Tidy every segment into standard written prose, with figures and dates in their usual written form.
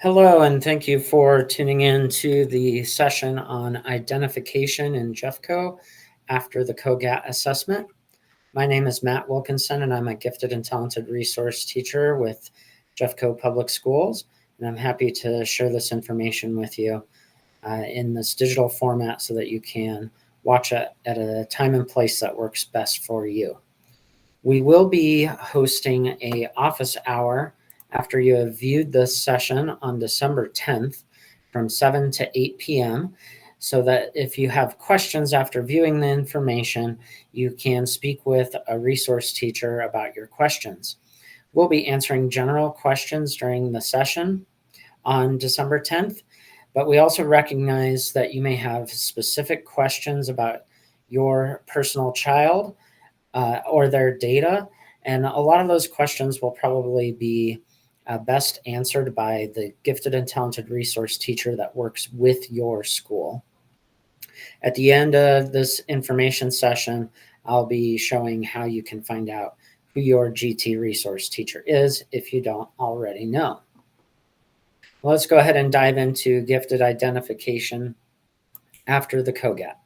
Hello, and thank you for tuning in to the session on identification in Jeffco after the CogAT assessment. My name is Matt Wilkinson, and I'm a gifted and talented resource teacher with Jeffco Public Schools, and I'm happy to share this information with you in this digital format so that you can watch it at a time and place that works best for you. We will be hosting an office hour after you have viewed this session on December 10th from 7 to 8 p.m. so that if you have questions after viewing the information, you can speak with a resource teacher about your questions. We'll be answering general questions during the session on December 10th, but we also recognize that you may have specific questions about your personal child or their data. And a lot of those questions will probably be best answered by the gifted and talented resource teacher that works with your school. At the end of this information session, I'll be showing how you can find out who your GT resource teacher is if you don't already know. Well, let's go ahead and dive into gifted identification after the CogAT.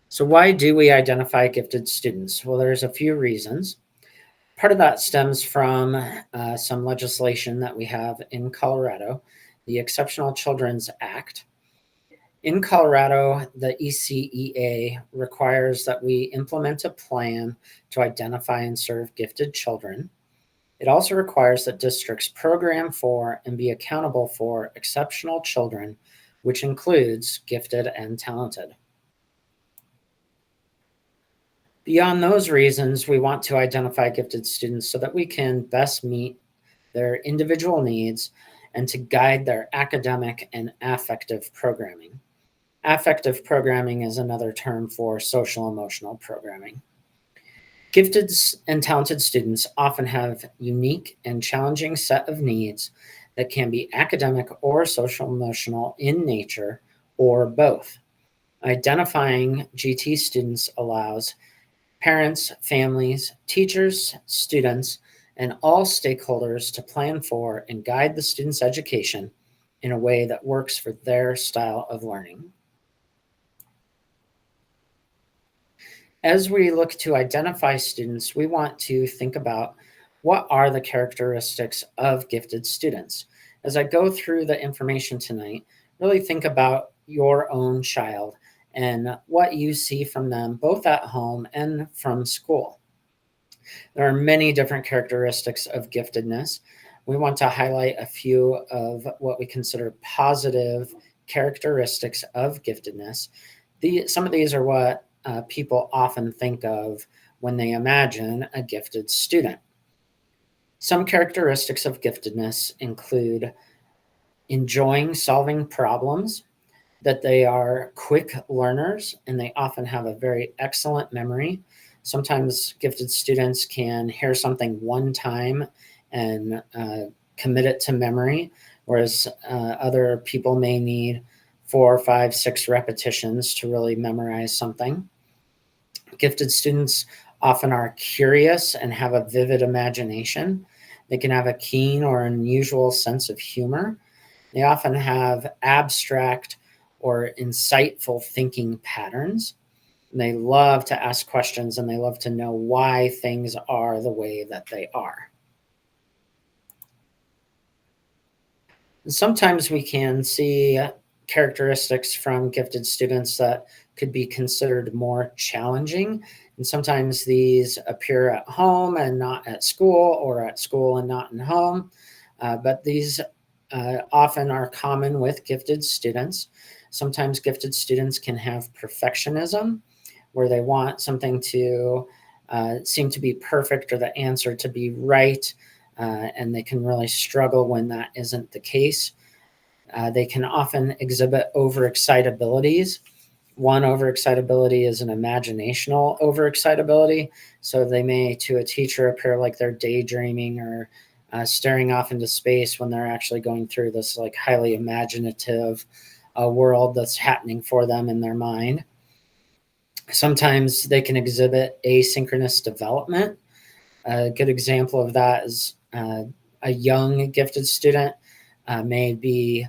So why do we identify gifted students? Well, there's a few reasons. Part of that stems from some legislation that we have in Colorado, the Exceptional Children's Act. In Colorado, the ECEA requires that we implement a plan to identify and serve gifted children. It also requires that districts program for and be accountable for exceptional children, which includes gifted and talented. Beyond those reasons, we want to identify gifted students so that we can best meet their individual needs and to guide their academic and affective programming. Affective programming is another term for social emotional programming. Gifted and talented students often have unique and challenging set of needs that can be academic or social emotional in nature or both. Identifying GT students allows parents, families, teachers, students, and all stakeholders to plan for and guide the student's education in a way that works for their style of learning. As we look to identify students, we want to think about what are the characteristics of gifted students. As I go through the information tonight, really think about your own child and what you see from them both at home and from school. There are many different characteristics of giftedness. We want to highlight a few of what we consider positive characteristics of giftedness. Some of these are what people often think of when they imagine a gifted student. Some characteristics of giftedness include enjoying solving problems, that they are quick learners, and they often have a very excellent memory. Sometimes gifted students can hear something one time and commit it to memory, whereas other people may need 4, 5, 6 repetitions to really memorize something. Gifted students often are curious and have a vivid imagination. They can have a keen or unusual sense of humor. They often have abstract or insightful thinking patterns. They love to ask questions and they love to know why things are the way that they are. And sometimes we can see characteristics from gifted students that could be considered more challenging. And sometimes these appear at home and not at school, or at school and not in home. But these often are common with gifted students. Sometimes gifted students can have perfectionism, where they want something to seem to be perfect or the answer to be right, and they can really struggle when that isn't the case. They can often exhibit overexcitabilities. One overexcitability is an imaginational overexcitability. So they may, to a teacher, appear like they're daydreaming or staring off into space when they're actually going through this like highly imaginative world that's happening for them in their mind. Sometimes they can exhibit asynchronous development. A good example of that is a young gifted student may be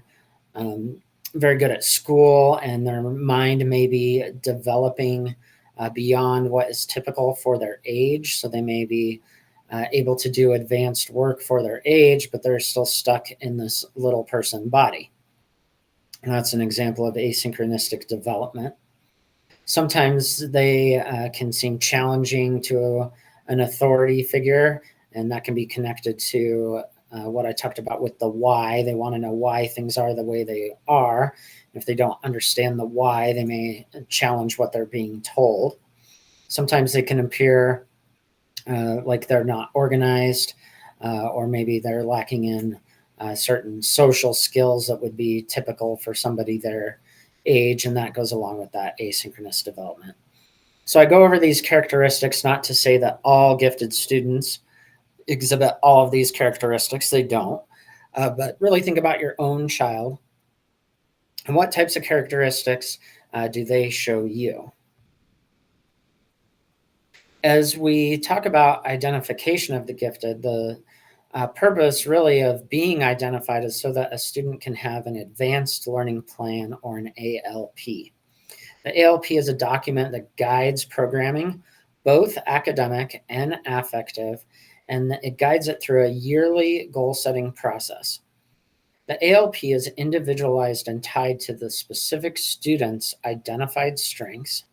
very good at school, and their mind may be developing beyond what is typical for their age. So they may be able to do advanced work for their age, but they're still stuck in this little person body. And that's an example of asynchronistic development. Sometimes they can seem challenging to an authority figure, and that can be connected to what I talked about with the why. They want to know why things are the way they are. If they don't understand the why, they may challenge what they're being told. Sometimes they can appear like they're not organized, or maybe they're lacking in certain social skills that would be typical for somebody their age, and that goes along with that asynchronous development. So I go over these characteristics not to say that all gifted students exhibit all of these characteristics. They don't. But really think about your own child and what types of characteristics do they show you. As we talk about identification of the gifted, the purpose really of being identified is so that a student can have an advanced learning plan, or an ALP. The ALP is a document that guides programming, both academic and affective, and it guides it through a yearly goal setting process. The ALP is individualized and tied to the specific student's identified strengths.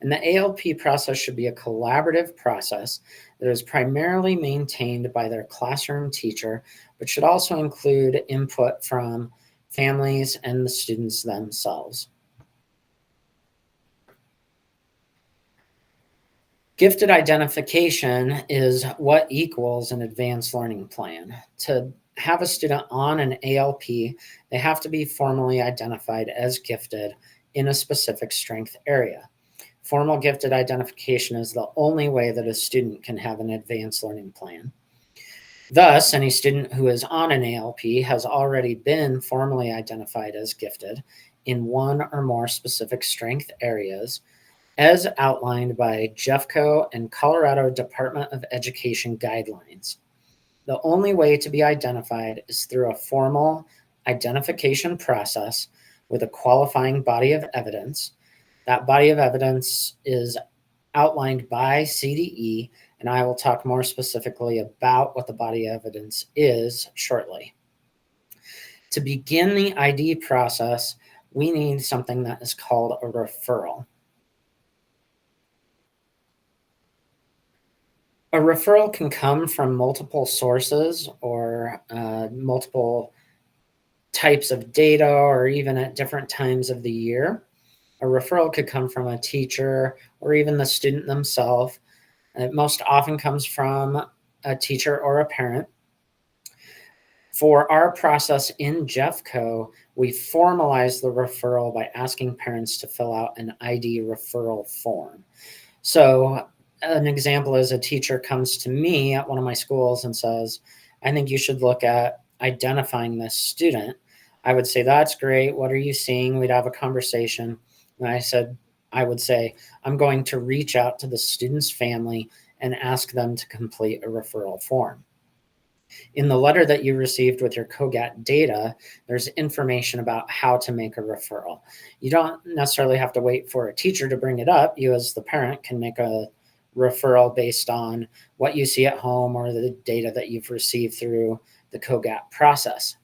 And the ALP process should be a collaborative process that is primarily maintained by their classroom teacher, but should also include input from families and the students themselves. Gifted identification is what equals an advanced learning plan. To have a student on an ALP, they have to be formally identified as gifted in a specific strength area. Formal gifted identification is the only way that a student can have an advanced learning plan. Thus, any student who is on an ALP has already been formally identified as gifted in one or more specific strength areas, as outlined by Jeffco and Colorado Department of Education guidelines. The only way to be identified is through a formal identification process with a qualifying body of evidence. That body of evidence is outlined by CDE, and I will talk more specifically about what the body of evidence is shortly. To begin the ID process, we need something that is called a referral. A referral can come from multiple sources, or multiple types of data, or even at different times of the year. A referral could come from a teacher or even the student themselves. It most often comes from a teacher or a parent. For our process in Jeffco, we formalize the referral by asking parents to fill out an ID referral form. So an example is a teacher comes to me at one of my schools and says, I think you should look at identifying this student. I would say, that's great. What are you seeing? We'd have a conversation. And I would say, I'm going to reach out to the student's family and ask them to complete a referral form. In the letter that you received with your CogAT data, there's information about how to make a referral. You don't necessarily have to wait for a teacher to bring it up. You, as the parent, can make a referral based on what you see at home or the data that you've received through the CogAT process.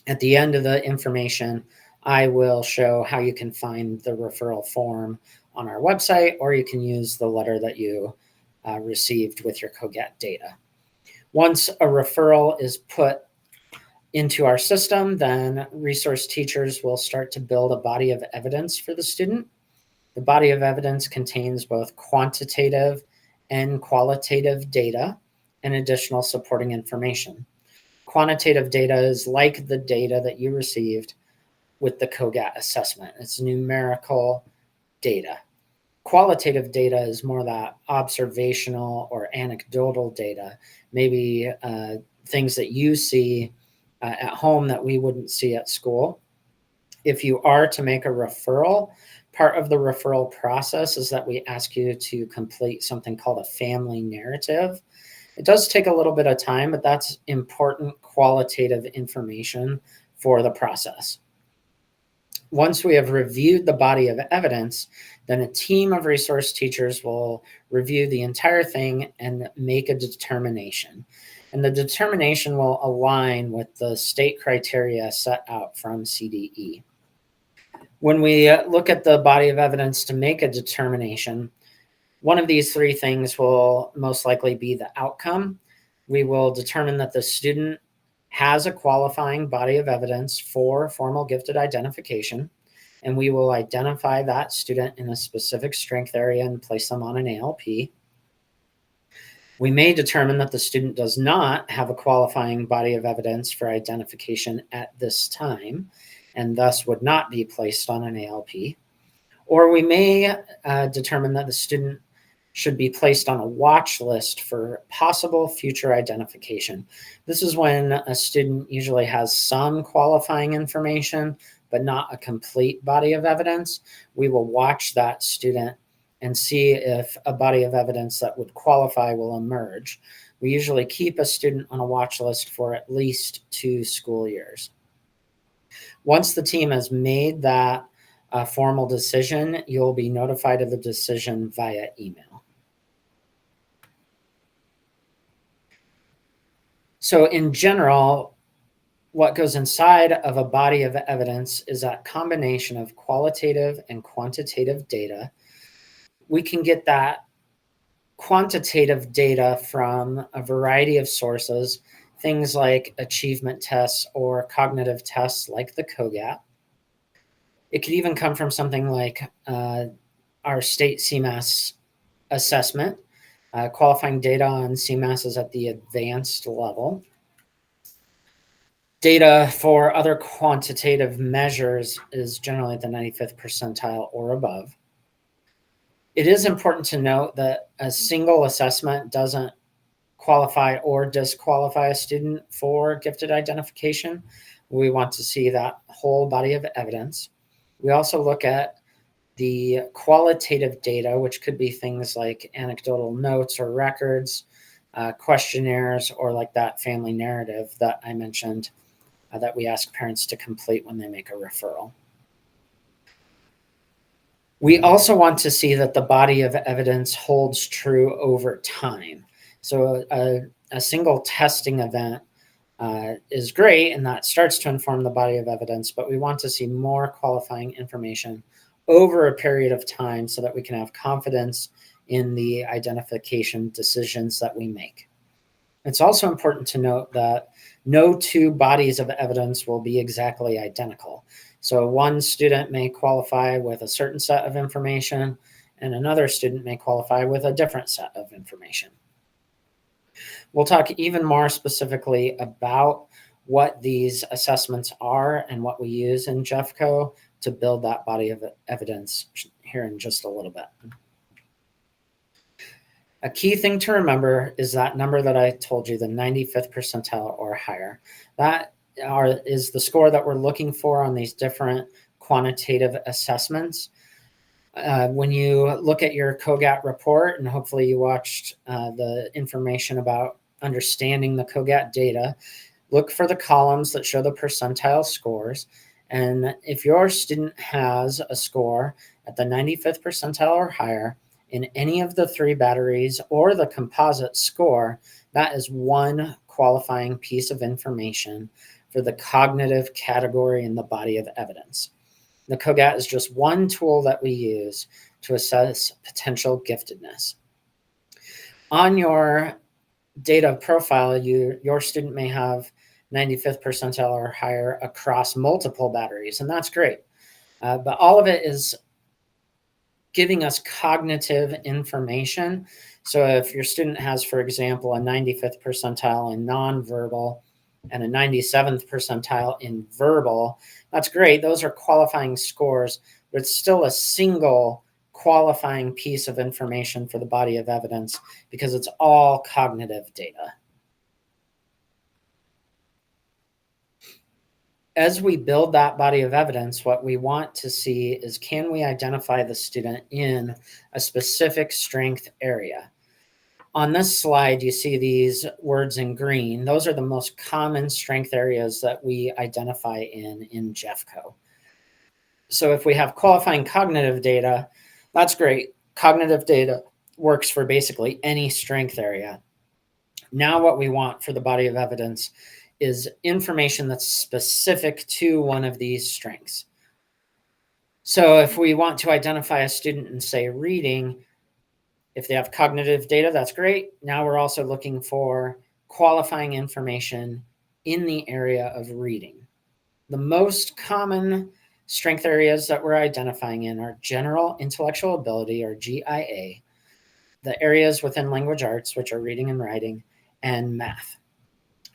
At the end of the information, I will show how you can find the referral form on our website, or you can use the letter that you received with your CogAT data. Once a referral is put into our system, then resource teachers will start to build a body of evidence for the student. The body of evidence contains both quantitative and qualitative data and additional supporting information. Quantitative data is like the data that you received with the CogAT assessment. It's numerical data. Qualitative data is more that observational or anecdotal data, maybe things that you see at home that we wouldn't see at school. If you are to make a referral, part of the referral process is that we ask you to complete something called a family narrative. It does take a little bit of time, but that's important qualitative information for the process. Once we have reviewed the body of evidence, then a team of resource teachers will review the entire thing and make a determination. And the determination will align with the state criteria set out from CDE. When we look at the body of evidence to make a determination, one of these three things will most likely be the outcome. We will determine that the student has a qualifying body of evidence for formal gifted identification, and we will identify that student in a specific strength area and place them on an ALP. We may determine that the student does not have a qualifying body of evidence for identification at this time, and thus would not be placed on an ALP. Or we may determine that the student should be placed on a watch list for possible future identification. This is when a student usually has some qualifying information, but not a complete body of evidence. We will watch that student and see if a body of evidence that would qualify will emerge. We usually keep a student on a watch list for at least 2 school years. Once the team has made that formal decision, you'll be notified of the decision via email. So in general, what goes inside of a body of evidence is that combination of qualitative and quantitative data. We can get that quantitative data from a variety of sources, things like achievement tests or cognitive tests like the CogAT. It could even come from something like our state CMAS assessment. Qualifying data on CMAS is at the advanced level. Data for other quantitative measures is generally at the 95th percentile or above. It is important to note that a single assessment doesn't qualify or disqualify a student for gifted identification. We want to see that whole body of evidence. We also look at the qualitative data, which could be things like anecdotal notes or records, questionnaires, or like that family narrative that I mentioned that we ask parents to complete when they make a referral. We also want to see that the body of evidence holds true over time. So a single testing event is great, and that starts to inform the body of evidence, but we want to see more qualifying information over a period of time so that we can have confidence in the identification decisions that we make. It's also important to note that no two bodies of evidence will be exactly identical. So one student may qualify with a certain set of information, and another student may qualify with a different set of information. We'll talk even more specifically about what these assessments are and what we use in Jeffco to build that body of evidence here in just a little bit. A key thing to remember is that number that I told you, the 95th percentile or higher. That is the score that we're looking for on these different quantitative assessments. When you look at your CogAT report, and hopefully you watched the information about understanding the CogAT data, look for the columns that show the percentile scores. And if your student has a score at the 95th percentile or higher in any of the 3 batteries or the composite score, that is one qualifying piece of information for the cognitive category in the body of evidence. The CogAT is just one tool that we use to assess potential giftedness. On your data profile, your student may have 95th percentile or higher across multiple batteries, and that's great. But all of it is giving us cognitive information. So if your student has, for example, a 95th percentile in nonverbal and a 97th percentile in verbal, that's great. Those are qualifying scores, but it's still a single qualifying piece of information for the body of evidence because it's all cognitive data. As we build that body of evidence, what we want to see is, can we identify the student in a specific strength area? On this slide, you see these words in green. Those are the most common strength areas that we identify in Jeffco. So if we have qualifying cognitive data, that's great. Cognitive data works for basically any strength area. Now what we want for the body of evidence is information that's specific to one of these strengths. So if we want to identify a student in, say, reading, if they have cognitive data, that's great. Now we're also looking for qualifying information in the area of reading. The most common strength areas that we're identifying in are general intellectual ability, or GIA, the areas within language arts, which are reading and writing, and math.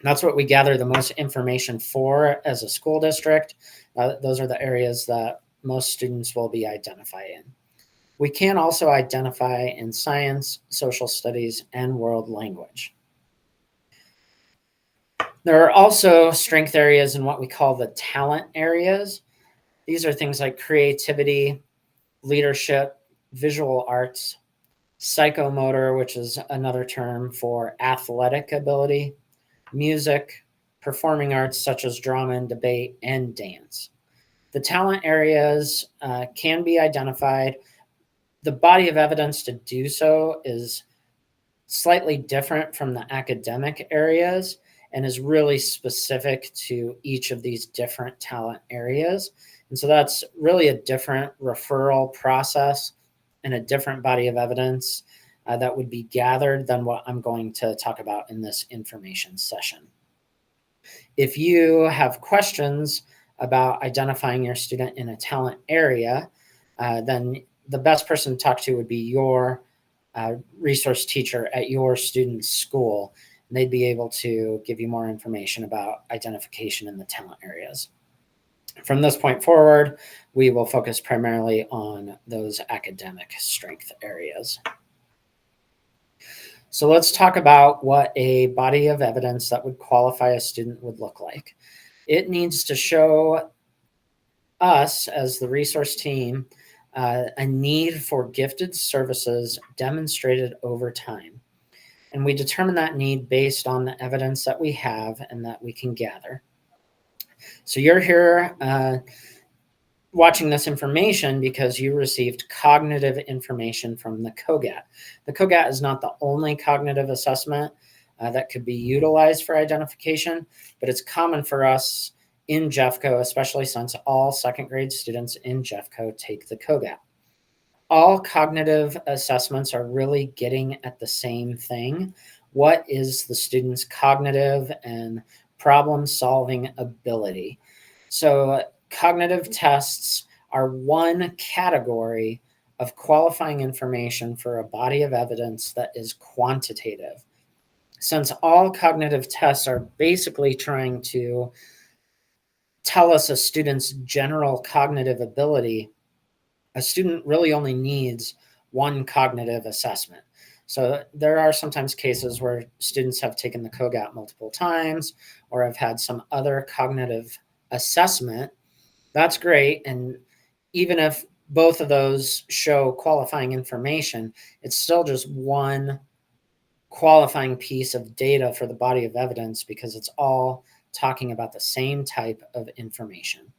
That's what we gather the most information for as a school district. Those are the areas that most students will be identified in. We can also identify in science, social studies, and world language. There are also strength areas in what we call the talent areas. These are things like creativity, leadership, visual arts, psychomotor, which is another term for athletic ability, music, performing arts such as drama and debate, and dance. The talent areas can be identified. The body of evidence to do so is slightly different from the academic areas and is really specific to each of these different talent areas. And so that's really a different referral process and a different body of evidence that would be gathered than what I'm going to talk about in this information session. If you have questions about identifying your student in a talent area, then the best person to talk to would be your resource teacher at your student's school. And they'd be able to give you more information about identification in the talent areas. From this point forward, we will focus primarily on those academic strength areas. So let's talk about what a body of evidence that would qualify a student would look like. It needs to show us as the resource team a need for gifted services demonstrated over time. And we determine that need based on the evidence that we have and that we can gather. So you're here watching this information because you received cognitive information from the CogAT. The CogAT is not the only cognitive assessment that could be utilized for identification, but it's common for us in Jeffco, especially since all second grade students in Jeffco take the CogAT. All cognitive assessments are really getting at the same thing. What is the student's cognitive and problem-solving ability? So cognitive tests are one category of qualifying information for a body of evidence that is quantitative. Since all cognitive tests are basically trying to tell us a student's general cognitive ability, a student really only needs one cognitive assessment. So there are sometimes cases where students have taken the CogAT multiple times or have had some other cognitive assessment. That's great. And even if both of those show qualifying information, it's still just one qualifying piece of data for the body of evidence because it's all talking about the same type of information.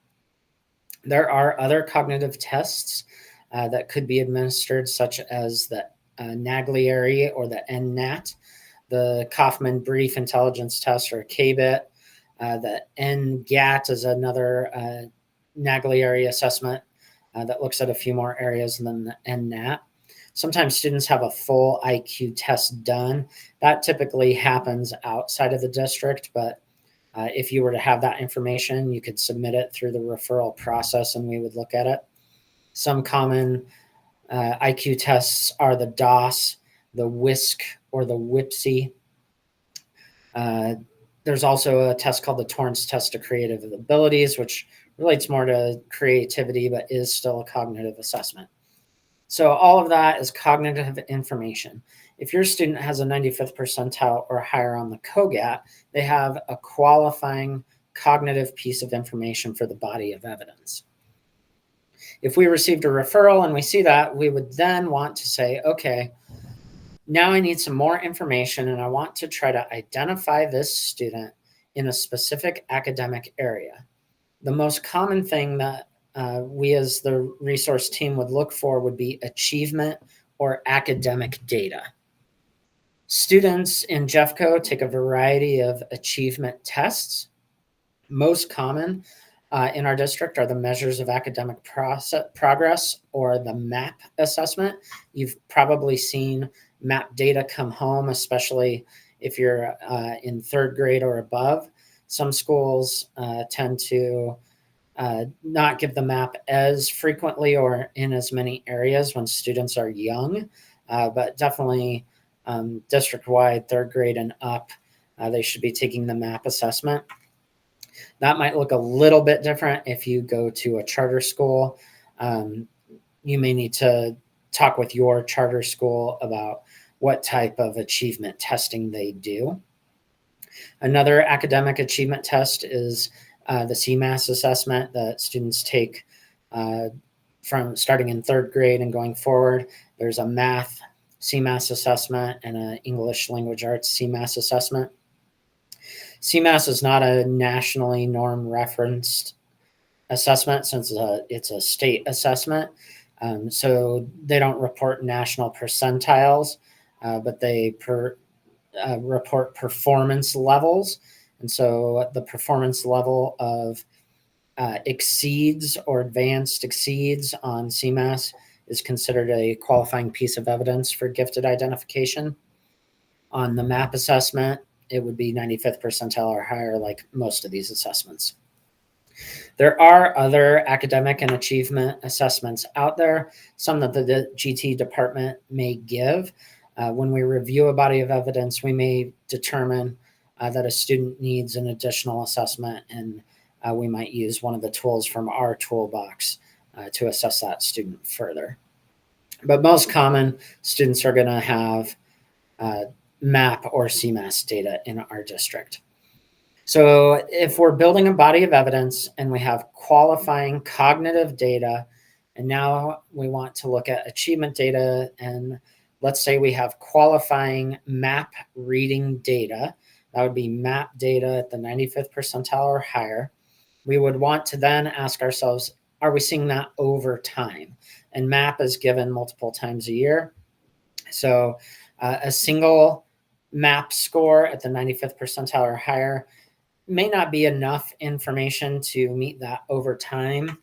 There are other cognitive tests that could be administered, such as the Naglieri or the NNAT, the Kaufman Brief Intelligence Test, or CABIT. The NGAT is another Naglieri assessment that looks at a few more areas than the NNAT. Sometimes students have a full IQ test done. That typically happens outside of the district, but if you were to have that information, you could submit it through the referral process and we would look at it. Some common IQ tests are the DOS, the WISC, or the WIPSI. There's also a test called the Torrance Test of Creative Abilities, which relates more to creativity, but is still a cognitive assessment. So all of that is cognitive information. If your student has a 95th percentile or higher on the CogAT, they have a qualifying cognitive piece of information for the body of evidence. If we received a referral and we see that, we would then want to say, okay, Now I need some more information and I want to try to identify this student in a specific academic area. The most common thing that we as the resource team would look for would be achievement or academic data. Students in Jeffco take a variety of achievement tests. Most common in our district are the measures of academic progress, or the MAP assessment. You've probably seen MAP data come home, especially if you're in third grade or above. Some schools tend to not give the MAP as frequently or in as many areas when students are young, but definitely district-wide, third grade and up, they should be taking the MAP assessment. That might look a little bit different if you go to a charter school. You may need to talk with your charter school about what type of achievement testing they do. Another academic achievement test is the CMAS assessment that students take from starting in third grade and going forward. There's a math CMAS assessment and an English language arts CMAS assessment. CMAS is not a nationally norm referenced assessment since it's a state assessment. So they don't report national percentiles, but they report performance levels. And so the performance level of exceeds or advanced exceeds on CMAS is considered a qualifying piece of evidence for gifted identification. On the MAP assessment, it would be 95th percentile or higher, like most of these assessments. There are other academic and achievement assessments out there, some that the GT department may give. When we review a body of evidence, we may determine that a student needs an additional assessment, and we might use one of the tools from our toolbox to assess that student further. But most common, students are going to have MAP or CMAS data in our district. So if we're building a body of evidence and we have qualifying cognitive data, and now we want to look at achievement data, and let's say we have qualifying MAP reading data, that would be MAP data at the 95th percentile or higher, we would want to then ask ourselves, are we seeing that over time? And MAP is given multiple times a year. So a single MAP score at the 95th percentile or higher may not be enough information to meet that over time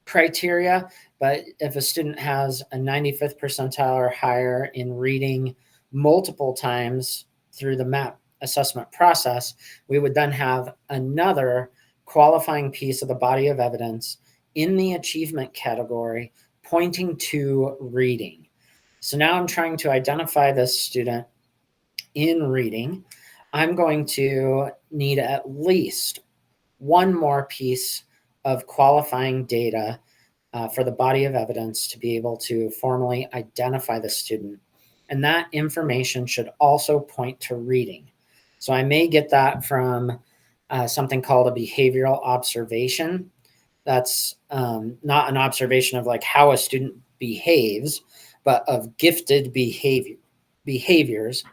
criteria, but if a student has a 95th percentile or higher in reading multiple times through the MAP assessment process, we would then have another qualifying piece of the body of evidence in the achievement category pointing to reading. So now I'm trying to identify this student in reading. I'm going to need at least one more piece of qualifying data for the body of evidence to be able to formally identify the student. And that information should also point to reading. So I may get that from something called a behavioral observation. That's not an observation of like how a student behaves, but of gifted behaviors.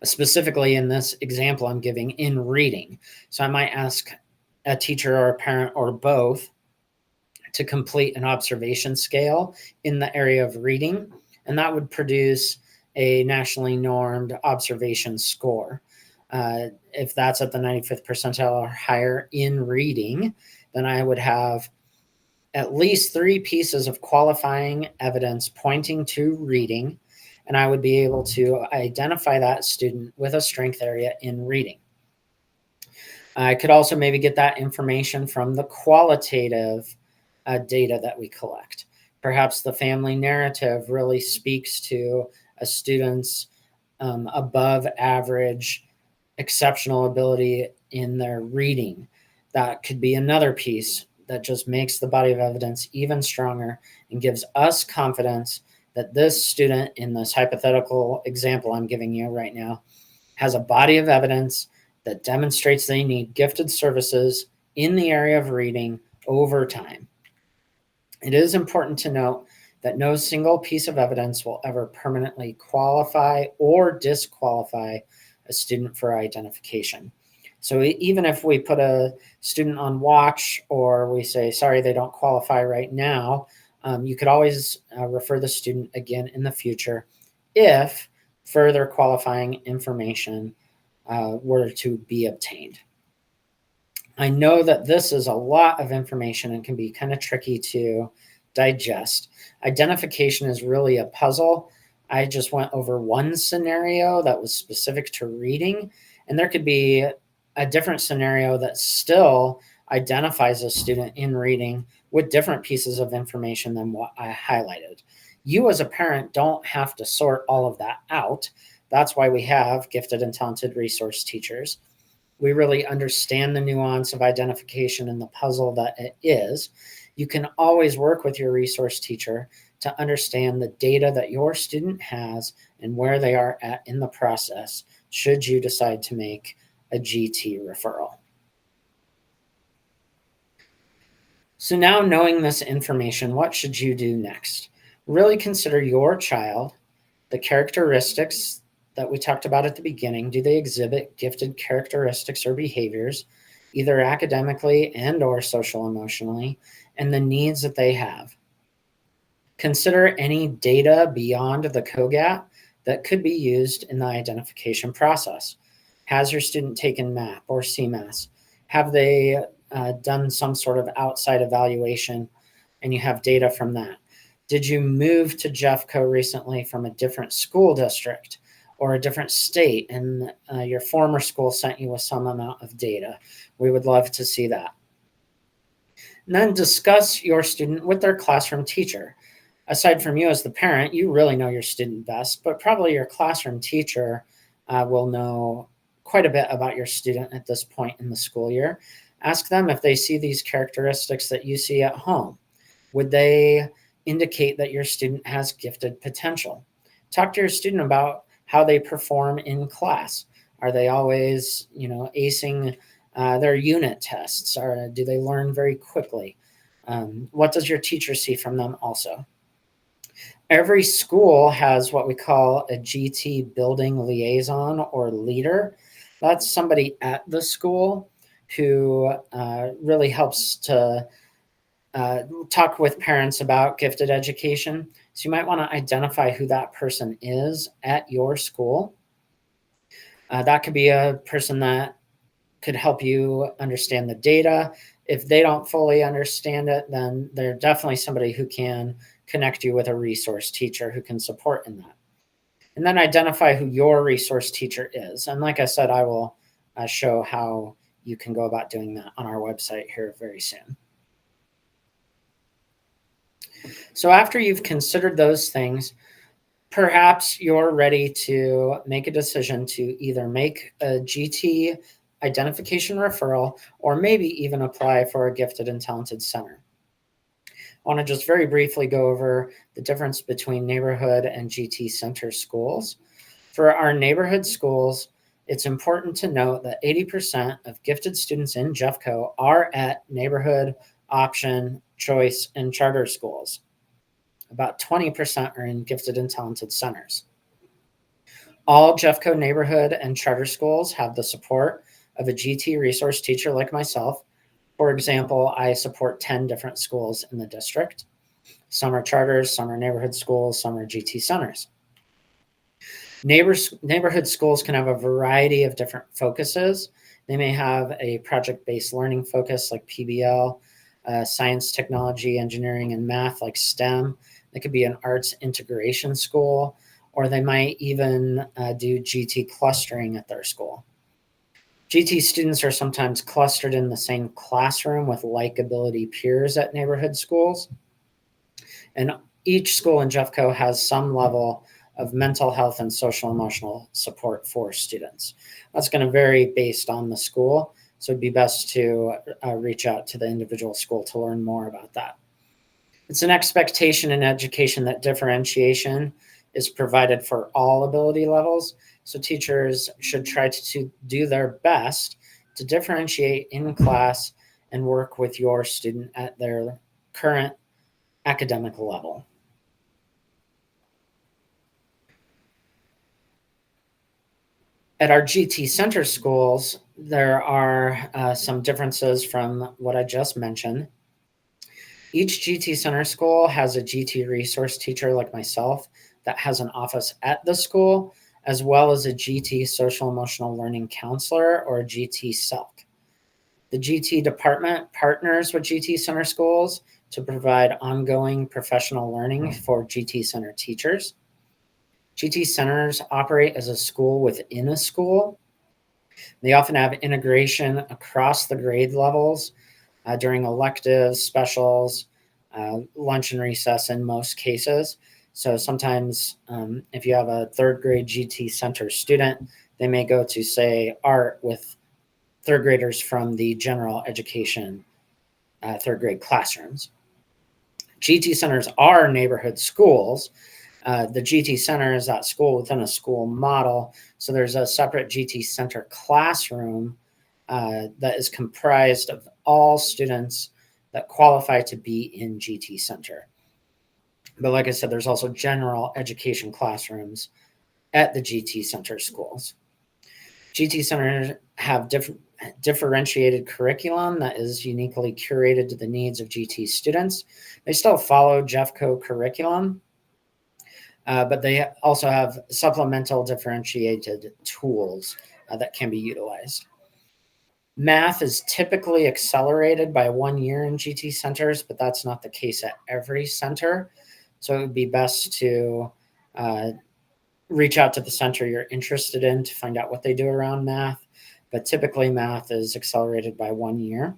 Specifically in this example I'm giving in reading. So I might ask a teacher or a parent or both to complete an observation scale in the area of reading, and that would produce a nationally normed observation score. If that's at the 95th percentile or higher in reading, then I would have at least 3 pieces of qualifying evidence pointing to reading, and I would be able to identify that student with a strength area in reading. I could also maybe get that information from the qualitative data that we collect. Perhaps the family narrative really speaks to a student's above average exceptional ability in their reading. That could be another piece that just makes the body of evidence even stronger and gives us confidence that this student in this hypothetical example I'm giving you right now has a body of evidence that demonstrates they need gifted services in the area of reading over time. It is important to note that no single piece of evidence will ever permanently qualify or disqualify a student for identification. So even if we put a student on watch or we say, sorry, they don't qualify right now, you could always refer the student again in the future if further qualifying information were to be obtained. I know that this is a lot of information and can be kind of tricky to digest. Identification is really a puzzle. I just went over one scenario that was specific to reading, and there could be a different scenario that still identifies a student in reading with different pieces of information than what I highlighted. You, as a parent, don't have to sort all of that out. That's why we have gifted and talented resource teachers. We really understand the nuance of identification and the puzzle that it is. You can always work with your resource teacher to understand the data that your student has and where they are at in the process, should you decide to make a GT referral. So now, knowing this information, what should you do next? Really consider your child, the characteristics that we talked about at the beginning. Do they exhibit gifted characteristics or behaviors, either academically and or social emotionally, and the needs that they have? Consider any data beyond the CogAT that could be used in the identification process. Has your student taken MAP or CMAS? Have they done some sort of outside evaluation and you have data from that? Did you move to Jeffco recently from a different school district or a different state, and your former school sent you with some amount of data? We would love to see that. And then discuss your student with their classroom teacher. Aside from you as the parent, you really know your student best, but probably your classroom teacher will know quite a bit about your student at this point in the school year. Ask them if they see these characteristics that you see at home. Would they indicate that your student has gifted potential? Talk to your student about how they perform in class. Are they always, acing their unit tests? Or do they learn very quickly? What does your teacher see from them also? Every school has what we call a GT building liaison or leader. That's somebody at the school who really helps to talk with parents about gifted education. So you might want to identify who that person is at your school. That could be a person that could help you understand the data. If they don't fully understand it, then they're definitely somebody who can connect you with a resource teacher who can support in that. And then identify who your resource teacher is. And like I said, I will show how you can go about doing that on our website here very soon. So after you've considered those things, perhaps you're ready to make a decision to either make a GT identification referral or maybe even apply for a gifted and talented center. I want to just very briefly go over the difference between neighborhood and GT center schools. For our neighborhood schools, it's important to note that 80% of gifted students in Jeffco are at neighborhood, option, choice, and charter schools. About 20% are in gifted and talented centers. All Jeffco neighborhood and charter schools have the support of a GT resource teacher like myself. For example, I support 10 different schools in the district. Some are charters, some are neighborhood schools, some are GT centers. Neighborhood schools can have a variety of different focuses. They may have a project-based learning focus like PBL, science, technology, engineering, and math like STEM. It could be an arts integration school, or they might even do GT clustering at their school. GT students are sometimes clustered in the same classroom with like ability peers at neighborhood schools. And each school in Jeffco has some level of mental health and social emotional support for students. That's going to vary based on the school. So it'd be best to reach out to the individual school to learn more about that. It's an expectation in education that differentiation is provided for all ability levels. So teachers should try to do their best to differentiate in class and work with your student at their current academic level. At our GT Center schools, there are some differences from what I just mentioned. Each GT Center school has a GT resource teacher like myself that has an office at the school, as well as a GT social emotional learning counselor or a GT SELC. The GT department partners with GT Center schools to provide ongoing professional learning for GT Center teachers. GT Centers operate as a school within a school. They often have integration across the grade levels during electives, specials, lunch and recess in most cases. So sometimes if you have a third grade GT Center student, they may go to, say, art with third graders from the general education third grade classrooms. GT Centers are neighborhood schools. The GT Center is that school within a school model. So there's a separate GT Center classroom that is comprised of all students that qualify to be in GT Center. But like I said, there's also general education classrooms at the GT Center schools. GT Centers have differentiated curriculum that is uniquely curated to the needs of GT students. They still follow Jeffco curriculum, but they also have supplemental differentiated tools that can be utilized. Math is typically accelerated by 1 year in GT Centers, but that's not the case at every center. So it would be best to reach out to the center you're interested in to find out what they do around math. But typically math is accelerated by 1 year.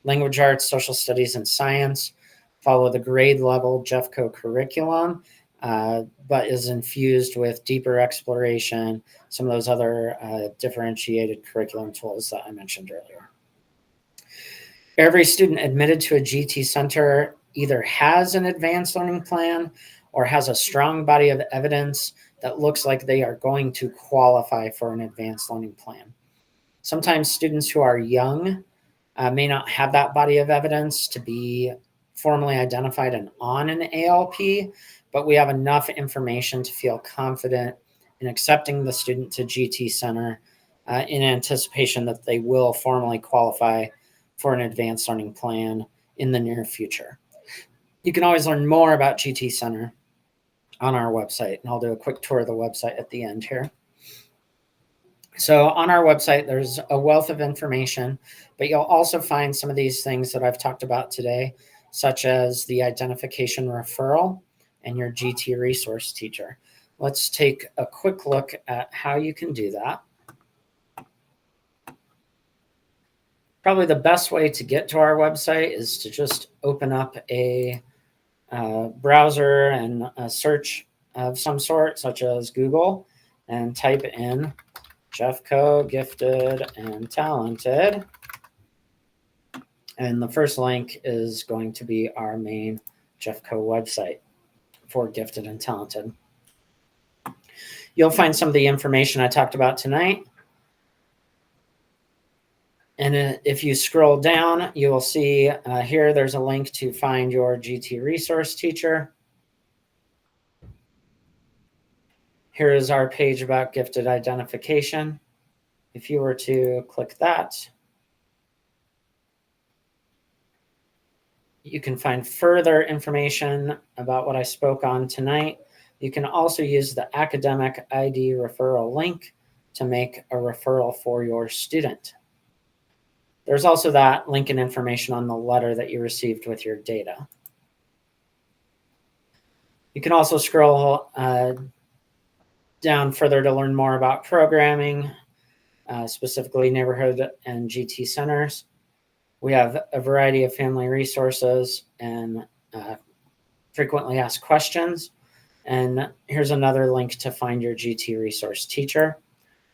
Language arts, social studies, and science follow the grade level Jeffco curriculum, but is infused with deeper exploration, some of those other differentiated curriculum tools that I mentioned earlier. Every student admitted to a GT Center either has an advanced learning plan or has a strong body of evidence that looks like they are going to qualify for an advanced learning plan. Sometimes students who are young may not have that body of evidence to be formally identified and on an ALP, but we have enough information to feel confident in accepting the student to GT Center in anticipation that they will formally qualify for an advanced learning plan in the near future. You can always learn more about GT Center on our website, and I'll do a quick tour of the website at the end here. So on our website, there's a wealth of information, but you'll also find some of these things that I've talked about today, such as the identification referral and your GT resource teacher. Let's take a quick look at how you can do that. Probably the best way to get to our website is to just open up a browser and a search of some sort, such as Google, and type in Jeffco Gifted and Talented. And the first link is going to be our main Jeffco website for Gifted and Talented. You'll find some of the information I talked about tonight. And if you scroll down, you will see here there's a link to find your GT resource teacher. Here is our page about gifted identification. If you were to click that, you can find further information about what I spoke on tonight. You can also use the academic ID referral link to make a referral for your student. There's also that link and information on the letter that you received with your data. You can also scroll down further to learn more about programming, specifically neighborhood and GT centers. We have a variety of family resources and frequently asked questions. And here's another link to find your GT resource teacher.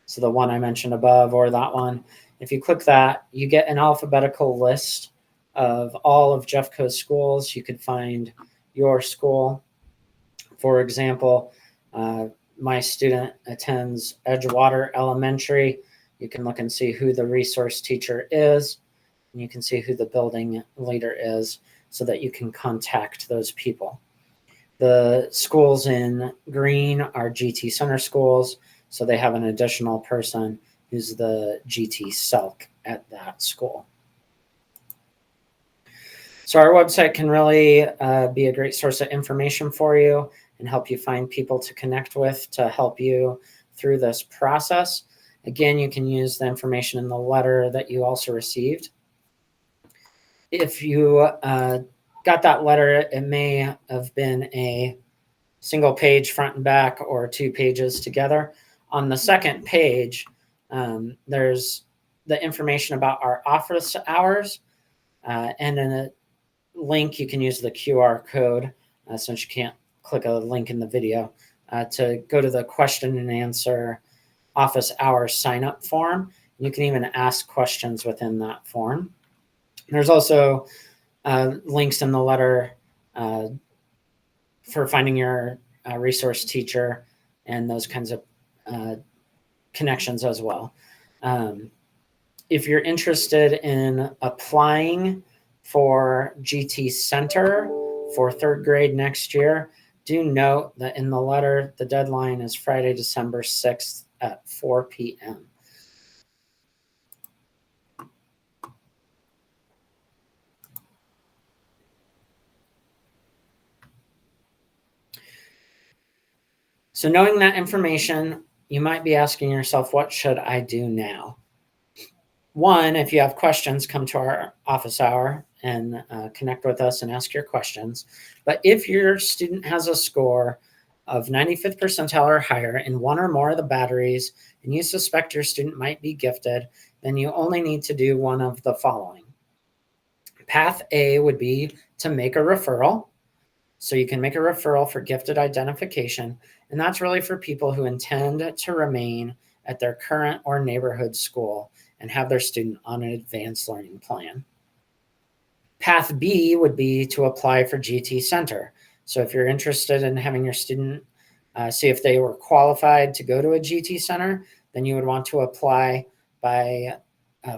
So the one I mentioned above or that one, if you click that, you get an alphabetical list of all of Jeffco's schools. You could find your school. For example, my student attends Edgewater Elementary. You can look and see who the resource teacher is, and you can see who the building leader is so that you can contact those people. The schools in green are GT Center schools. So they have an additional person who's the GT SELC at that school. So our website can really be a great source of information for you and help you find people to connect with to help you through this process. Again, you can use the information in the letter that you also received. If you got that letter, it may have been a single page front and back or 2 pages together. On the second page, there's the information about our office hours, and in a link, you can use the QR code since you can't click a link in the video to go to the question and answer office hours sign up form. You can even ask questions within that form. There's also links in the letter for finding your resource teacher and those kinds of connections as well. If you're interested in applying for GT Center for 3rd grade next year, do note that in the letter, the deadline is Friday, December 6th at 4 p.m. So knowing that information, you might be asking yourself, what should I do now? One, if you have questions, come to our office hour and connect with us and ask your questions. But if your student has a score of 95th percentile or higher in one or more of the batteries, and you suspect your student might be gifted, then you only need to do one of the following. Path A would be to make a referral. So you can make a referral for gifted identification, and that's really for people who intend to remain at their current or neighborhood school and have their student on an advanced learning plan. Path B would be to apply for GT Center. So if you're interested in having your student see if they were qualified to go to a GT Center, then you would want to apply by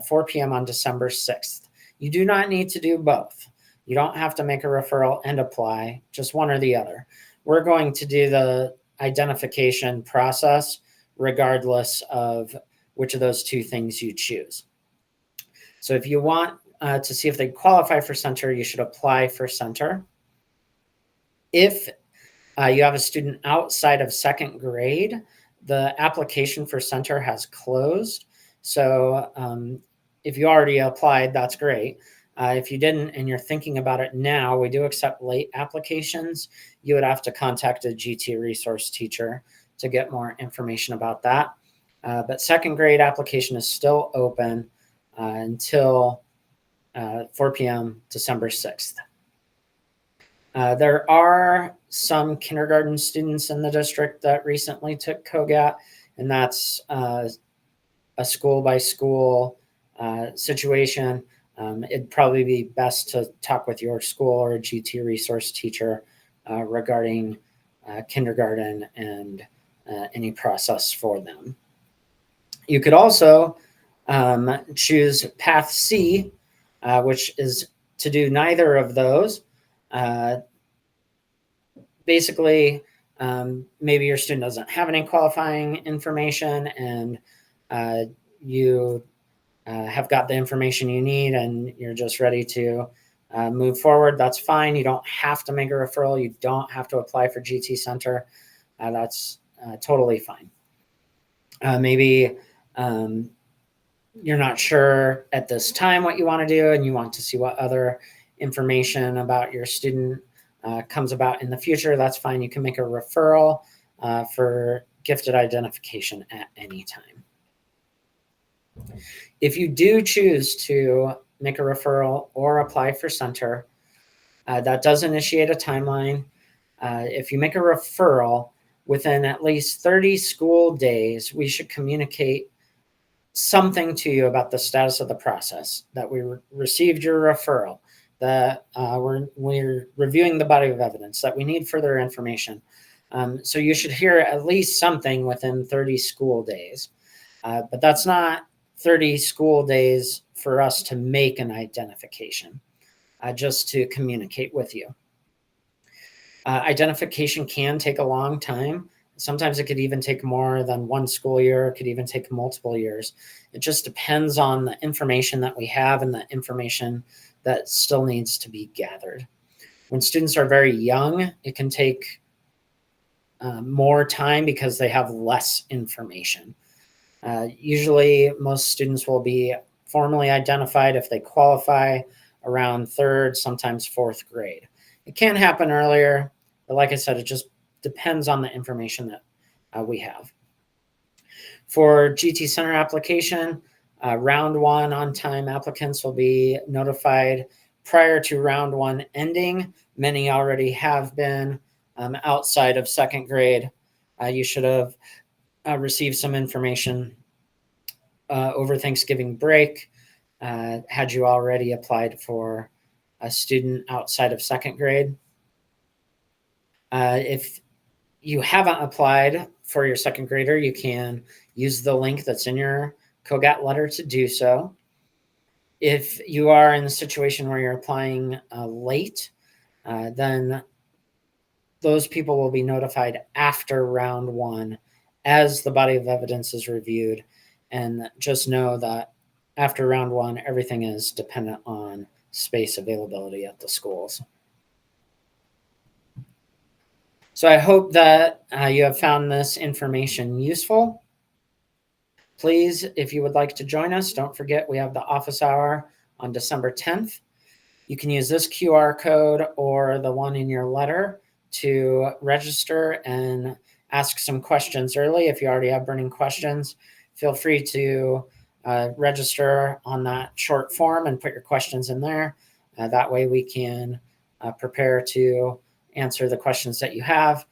4 p.m. on December 6th. You do not need to do both. You don't have to make a referral and apply, just one or the other. We're going to do the identification process regardless of which of those two things you choose. So if you want to see if they qualify for Center, you should apply for Center. If you have a student outside of 2nd grade, the application for Center has closed. So if you already applied, that's great. If you didn't and you're thinking about it now, we do accept late applications. You would have to contact a GT resource teacher to get more information about that. But 2nd grade application is still open until 4 p.m. December 6th. There are some kindergarten students in the district that recently took CogAT, and that's a school-by-school situation. It'd probably be best to talk with your school or a GT resource teacher regarding kindergarten and any process for them. You could also choose Path C, which is to do neither of those. Basically, maybe your student doesn't have any qualifying information and you have got the information you need and you're just ready to move forward. That's fine. You don't have to make a referral. You don't have to apply for GT Center. That's totally fine. Maybe you're not sure at this time what you want to do and you want to see what other information about your student comes about in the future. That's fine. You can make a referral for gifted identification at any time. If you do choose to make a referral or apply for Center, that does initiate a timeline. If you make a referral within at least 30 school days, we should communicate something to you about the status of the process, that we received your referral, that we're reviewing the body of evidence, that we need further information. So you should hear at least something within 30 school days. But that's not 30 school days for us to make an identification, just to communicate with you. Identification can take a long time. Sometimes it could even take more than one school year. It could even take multiple years. It just depends on the information that we have and the information that still needs to be gathered. When students are very young, it can take more time because they have less information. Usually, most students will be formally identified if they qualify around third, sometimes fourth grade. It can happen earlier, but like I said, it just depends on the information that we have. For GT Center application, round one on-time applicants will be notified prior to round one ending. Many already have been outside of second grade. You should have received some information over Thanksgiving break. Had you already applied for a student outside of second grade? If you haven't applied for your second grader, you can use the link that's in your CogAT letter to do so. If you are in the situation where you're applying late, then those people will be notified after round one as the body of evidence is reviewed. And just know that after round one, everything is dependent on space availability at the schools. So I hope that you have found this information useful. Please, if you would like to join us, don't forget we have the office hour on December 10th. You can use this QR code or the one in your letter to register and ask some questions early. If you already have burning questions, feel free to register on that short form and put your questions in there. That way we can prepare to answer the questions that you have.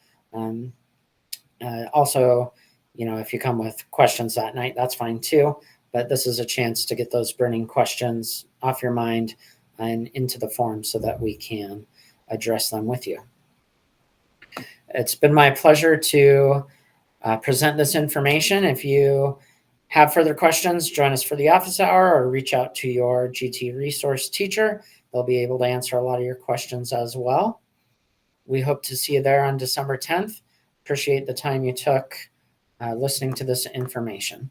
Also, if you come with questions that night, that's fine too. But this is a chance to get those burning questions off your mind and into the form so that we can address them with you. It's been my pleasure to present this information. If you have further questions, join us for the office hour or reach out to your GT resource teacher. They'll be able to answer a lot of your questions as well. We hope to see you there on December 10th. Appreciate the time you took listening to this information.